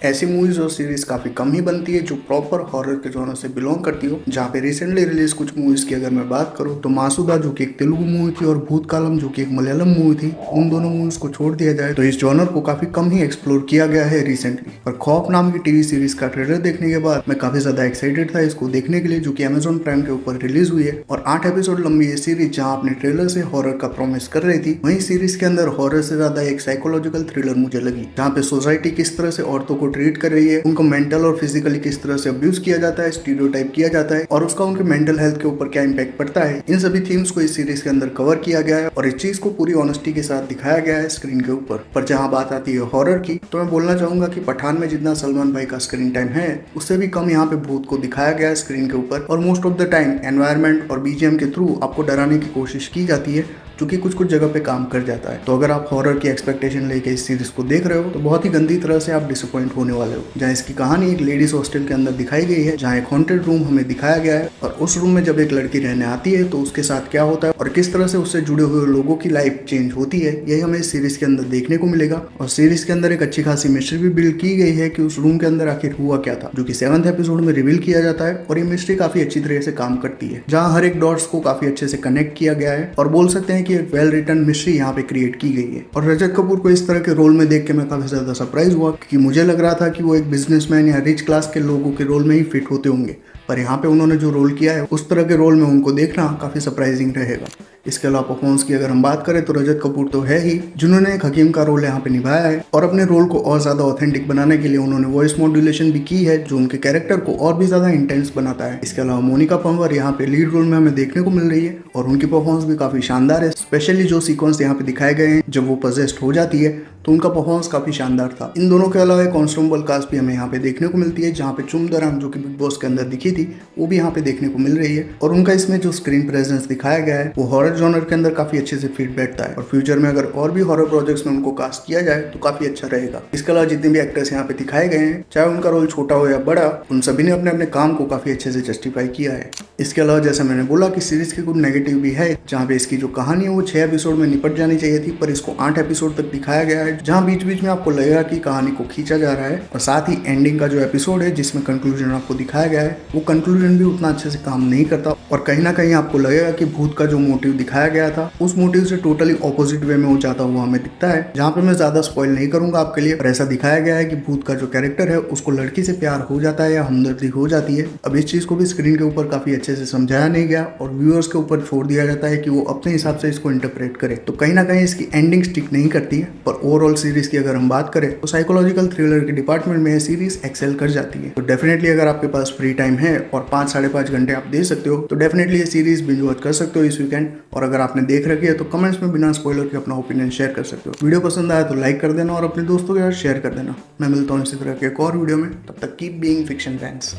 ऐसी मूवीज और सीरीज काफी कम ही बनती है जो प्रॉपर हॉरर के जॉनर से बिलोंग करती हो। जहाँ पे रिसेंटली रिलीज कुछ मूवीज की अगर मैं बात करूँ तो मासूदा जो कि एक तेलुगु मूवी थी और भूतकालम जो कि एक मलयालम मूवी थी, उन दोनों मूवीज को छोड़ दिया जाए तो इस जॉनर को काफी कम ही एक्सप्लोर किया गया है रिसेंटली। पर खौफ नाम की टीवी सीरीज का ट्रेलर देखने के बाद मैं काफी ज्यादा एक्साइटेड था इसको देखने के लिए, जो कि अमेजोन प्राइम के ऊपर रिलीज हुई है। और 8 एपिसोड लंबी ये सीरीज जहाँ अपने ट्रेलर से हॉरर का प्रॉमिस कर रही थी, वहीं सीरीज के अंदर हॉरर से ज्यादा एक साइकोलॉजिकल थ्रिलर मुझे लगी, जहाँ पे सोसाइटी किस तरह से औरतों को ट्रीट कर रही है, उनको मेंटल और फिजिकली किस तरह से अब्यूज किया जाता है, स्टीरियोटाइप किया जाता है और उसका उनके मेंटल हेल्थ के ऊपर क्या इंपैक्ट पड़ता है। इन सभी थीम्स को इस सीरीज के अंदर कवर किया गया है और इस चीज को पूरी ऑनेस्टी के साथ दिखाया गया है स्क्रीन के ऊपर। पर जहाँ बात आती है हॉरर की, तो मैं बोलना चाहूंगा कि पठान में जितना सलमान भाई का स्क्रीन टाइम है, उससे भी कम यहाँ पे भूत को दिखाया गया है स्क्रीन के ऊपर। और most of the time environment और बीजीएम के थ्रू आपको डराने की कोशिश की जाती है, जो कि कुछ कुछ जगह पे काम कर जाता है। तो अगर आप हॉरर की एक्सपेक्टेशन लेके इस सीरीज को देख रहे हो तो बहुत ही गंदी तरह से आप डिसअपॉइंट होने वाले हो। जहाँ इसकी कहानी एक लेडीज हॉस्टल के अंदर दिखाई गई है, जहाँ एक हॉन्टेड रूम हमें दिखाया गया है और उस रूम में जब एक लड़की रहने आती है तो उसके साथ क्या होता है और किस तरह से उससे जुड़े हुए लोगों की लाइफ चेंज होती है, यही हमें इस सीरीज के अंदर देखने को मिलेगा। और सीरीज के अंदर एक अच्छी खासी मिस्ट्री भी बिल्ड की गई है कि उस रूम के अंदर आखिर हुआ क्या था, जो कि 7th एपिसोड में रिवील किया जाता है। और ये मिस्ट्री काफी अच्छी तरह से काम करती है, जहाँ हर एक डॉट्स को काफी अच्छे से कनेक्ट किया गया है और बोल सकते हैं कि एक वेल रिटन मिस्ट्री यहाँ पे क्रिएट की गई है। और रजत कपूर को इस तरह के रोल में देख के मैं काफी ज्यादा सरप्राइज हुआ, क्योंकि मुझे लग रहा था कि वो एक बिजनेसमैन या रिच क्लास के लोगों के रोल में ही फिट होते होंगे, पर यहाँ पे उन्होंने जो रोल किया है उस तरह के रोल में उनको देखना काफी सरप्राइजिंग रहेगा। इसके अलावा परफॉर्मेंस की अगर हम बात करें तो रजत कपूर तो है ही, जिन्होंने एक हकीम का रोल यहाँ पे निभाया है और अपने रोल को और ज्यादा ऑथेंटिक बनाने के लिए उन्होंने वॉइस मॉड्यूलेशन भी की है, जो उनके कैरेक्टर को और भी ज्यादा इंटेंस बनाता है। इसके अलावा मोनिका पंवर यहाँ पे लीड रोल में हमें देखने को मिल रही है और उनकी परफॉर्मेंस भी काफी शानदार है। स्पेशली जो सीक्वेंस यहाँ पे दिखाए गए हैं जब वो पजेस्ड हो जाती है तो उनका परफॉर्मेंस काफी शानदार था। इन दोनों के अलावा एक कॉन्स्टेबल कास्ट भी हमें यहाँ पे देखने को मिलती है, जहाँ पे चुमदराम जो कि बिग बॉस के अंदर दिखी थी, वो भी यहाँ पे देखने को मिल रही है। और उनका इसमें जो स्क्रीन प्रेजेंस दिखाया गया है वो हॉरर जॉनर के अंदर काफी अच्छे से फिट बैठता है और फ्यूचर में अगर और भी हॉरर प्रोजेक्ट्स में उनको कास्ट किया जाए तो काफी अच्छा रहेगा। इसके अलावा जितने भी एक्टर्स यहाँ पे दिखाए गए हैं, चाहे उनका रोल छोटा हो या बड़ा, उन सभी ने अपने अपने काम को काफी अच्छे से जस्टिफाई किया है। इसके अलावा जैसा मैंने बोला कि सीरीज के कुछ नेगेटिव भी है, जहाँ पे इसकी जो कहानी है वो 6 एपिसोड में निपट जानी चाहिए थी, पर इसको 8 एपिसोड तक दिखाया गया है, जहाँ बीच बीच में आपको लगेगा कि कहानी को खींचा जा रहा है। और साथ ही एंडिंग का जो एपिसोड है जिसमें कंक्लूजन आपको दिखाया गया है, वो कंक्लूजन भी उतना अच्छे से काम नहीं करता और कहीं ना कहीं आपको लगेगा कि भूत का जो मोटिव दिखाया गया था उस मोटिव से टोटली ऑपोजिट वे में वो जाता हुआ हमें दिखता है। जहाँ पे मैं ज्यादा स्पॉइल नहीं करूंगा आपके लिए, पर ऐसा दिखाया गया है कि भूत का जो कैरेक्टर है उसको लड़की से प्यार हो जाता है या हमदर्दी हो जाती है। अब इस चीज को भी स्क्रीन के ऊपर काफी अच्छे से समझाया नहीं गया और व्यूअर्स के ऊपर छोड़ दिया जाता है कि वो अपने हिसाब से इसको इंटरप्रेट करे, तो कहीं ना कहीं इसकी एंडिंग स्टिक नहीं करती है। पर ओवरऑल सीरीज की अगर हम बात करें तो साइकोलॉजिकल थ्रिलर के डिपार्टमेंट में सीरीज एक्सेल कर जाती है। तो डेफिनेटली अगर आपके पास फ्री टाइम है और 5-5.5 घंटे आप दे सकते हो तो डेफिनेटली ये सीरीज बिंज वॉच कर सकते हो इस वीकेंड। और अगर आपने देख रखी है तो कमेंट्स में बिना स्पॉइलर के अपना ओपिनियन शेयर कर सकते हो। वीडियो पसंद आया तो लाइक कर देना और अपने दोस्तों के साथ शेयर कर देना। मैं मिलता हूँ इसी तरह के एक और वीडियो में, तब तक कीप बीइंग फिक्शन फैंस।